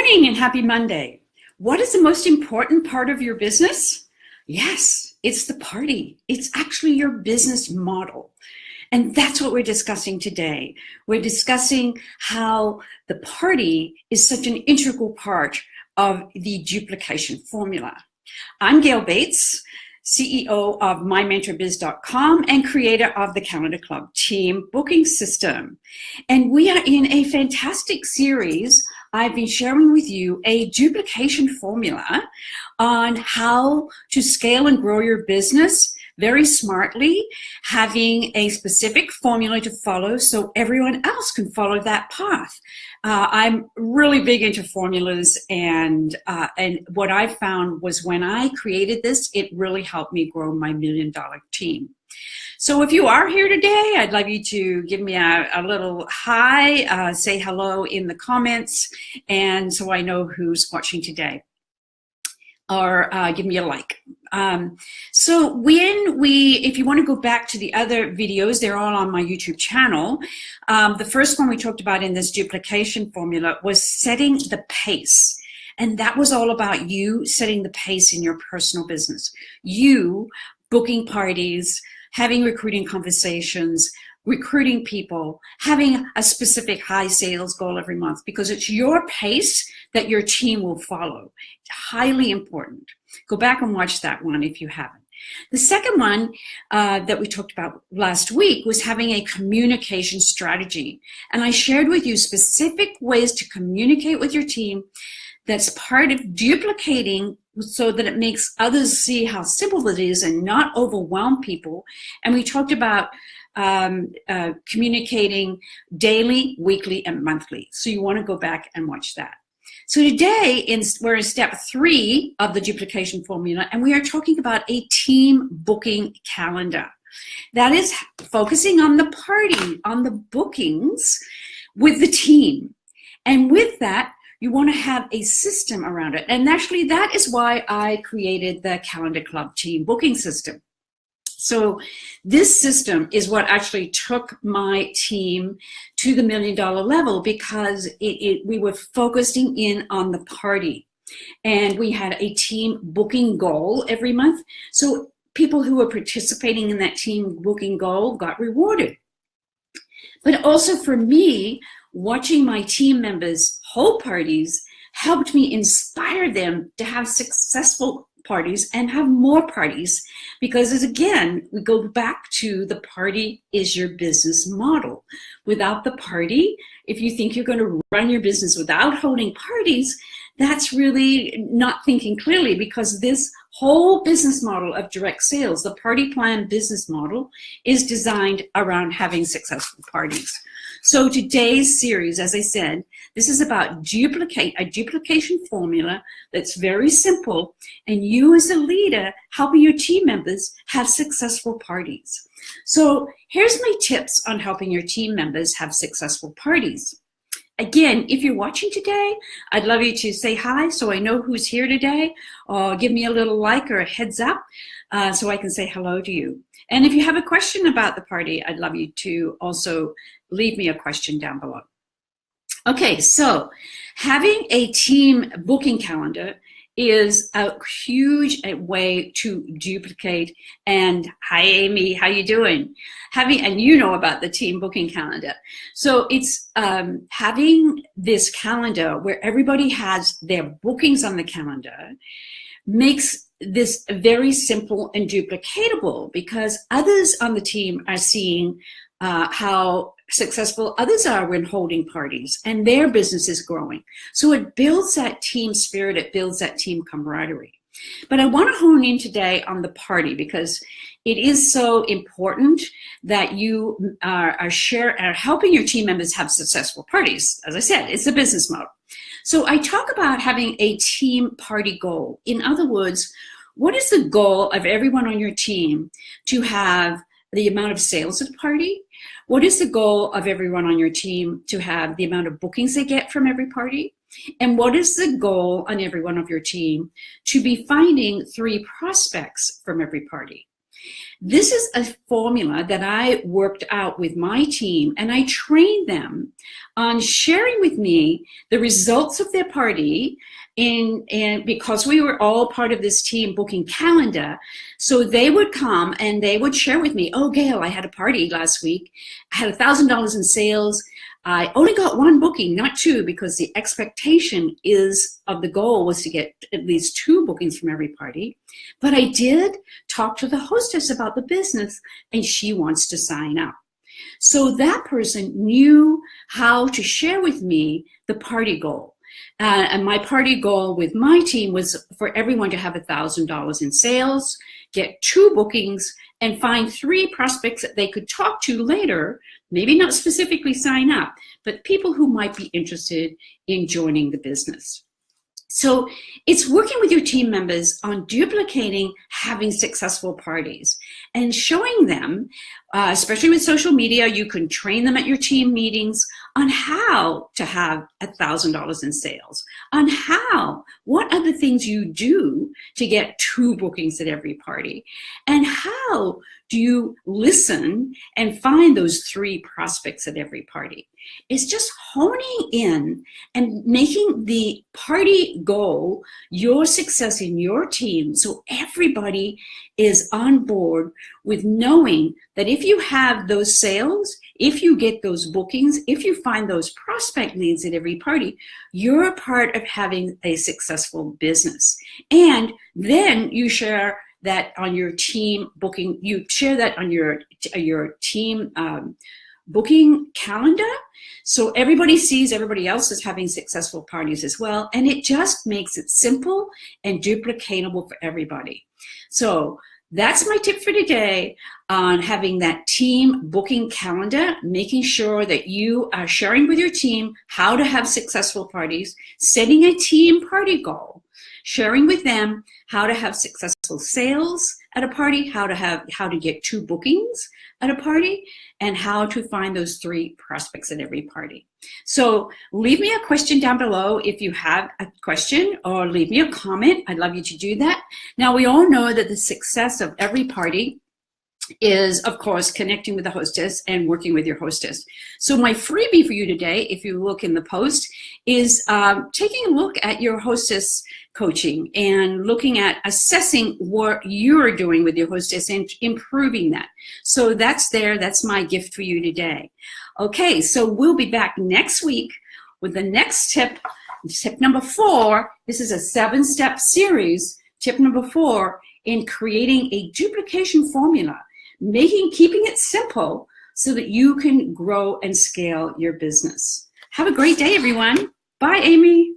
morning and happy Monday. What is the most important part of your business? Yes, it's the party. It's actually your business model. And that's what we're discussing today. We're discussing how the party is such an integral part of the duplication formula. I'm Gale Bates, CEO of MyMentorBiz.com and creator of the Calendar Club team booking system. And we are in a fantastic series. I've been sharing with you a duplication formula on how to scale and grow your business very smartly, having a specific formula to follow so everyone else can follow that path. I'm really big into formulas, and what I found was when I created this, it really helped me grow my $1 million team. So if you are here today, I'd love you to give me a little hi, say hello in the comments, and so I know who's watching today. Or give me a like. So if you want to go back to the other videos, they're all on my YouTube channel. The first one we talked about in this duplication formula was setting the pace. And that was all about you setting the pace in your personal business. You booking parties, having recruiting conversations, recruiting people, having a specific high sales goal every month, because it's your pace that your team will follow. It's highly important. Go back and watch that one if you haven't. The second one that we talked about last week was having a communication strategy. And I shared with you specific ways to communicate with your team that's part of duplicating so that it makes others see how simple it is and not overwhelm people. And we talked about communicating daily, weekly, and monthly. So you want to go back and watch that. So today, we're in step 3 of the duplication formula, and we are talking about a team booking calendar. That is focusing on the party, on the bookings with the team. And with that, you want to have a system around it. And actually, that is why I created the Calendar Club team booking system. So this system is what actually took my team to the $1 million level, because we were focusing in on the party. And we had a team booking goal every month. So people who were participating in that team booking goal got rewarded. But also for me, watching my team members hold parties helped me inspire them to have successful parties and have more parties, because as again, we go back to the party is your business model. Without the party, if you think you're going to run your business without holding parties, that's really not thinking clearly, because this whole business model of direct sales, the party plan business model, is designed around having successful parties. So today's series, as I said, this is about a duplication formula that's very simple, and you as a leader helping your team members have successful parties. So here's my tips on helping your team members have successful parties. Again, if you're watching today, I'd love you to say hi so I know who's here today, or give me a little like or a heads up so I can say hello to you. And if you have a question about the party, I'd love you to also leave me a question down below. Okay, so having a team booking calendar is a huge way to duplicate. And hi, Amy, how you doing? And you know about the team booking calendar. So it's having this calendar where everybody has their bookings on the calendar makes this very simple and duplicatable, because others on the team are seeing how successful others are when holding parties, and their business is growing. So it builds that team spirit, it builds that team camaraderie. But I want to hone in today on the party, because it is so important that you are helping your team members have successful parties. As I said, it's a business model. So I talk about having a team party goal. In other words, what is the goal of everyone on your team to have the amount of sales at the party? What is the goal of everyone on your team to have the amount of bookings they get from every party? And what is the goal on every one of your team to be finding 3 prospects from every party? This is a formula that I worked out with my team, and I trained them on sharing with me the results of their party, and because we were all part of this team booking calendar, so they would come and they would share with me, oh, Gale, I had a party last week. I had $1,000 in sales. I only got one booking, not two, because the expectation of the goal was to get at least 2 bookings from every party. But I did talk to the hostess about the business, and she wants to sign up. So that person knew how to share with me the party goal. And my party goal with my team was for everyone to have $1,000 in sales, get 2 bookings, and find 3 prospects that they could talk to later, maybe not specifically sign up, but people who might be interested in joining the business. So it's working with your team members on duplicating having successful parties and showing them, especially with social media, you can train them at your team meetings on how to have $1,000 in sales, on what are the things you do to get 2 bookings at every party, and how do you listen and find those 3 prospects at every party. It's just honing in and making the party goal your success in your team, so everybody is on board with knowing that if you have those sales, if you get those bookings, if you find those prospect leads at every party, you're a part of having a successful business. And then you share that on your team booking, you share that on your team booking calendar, so everybody sees everybody else is having successful parties as well, and it just makes it simple and duplicatable for everybody. So that's my tip for today on having that team booking calendar, making sure that you are sharing with your team how to have successful parties, setting a team party goal, sharing with them how to have successful sales at a party, how to get 2 bookings at a party, and how to find those 3 prospects at every party. So leave me a question down below if you have a question, or leave me a comment. I'd love you to do that. Now, we all know that the success of every party is, of course, connecting with the hostess and working with your hostess. So my freebie for you today, if you look in the post, is taking a look at your hostess coaching and looking at assessing what you're doing with your hostess and improving that. So that's there. That's my gift for you today. Okay, so we'll be back next week with the next tip, tip number 4. This is a 7-step series. Tip number 4 in creating a duplication formula, keeping it simple so that you can grow and scale your business. Have a great day, everyone. Bye, Amy.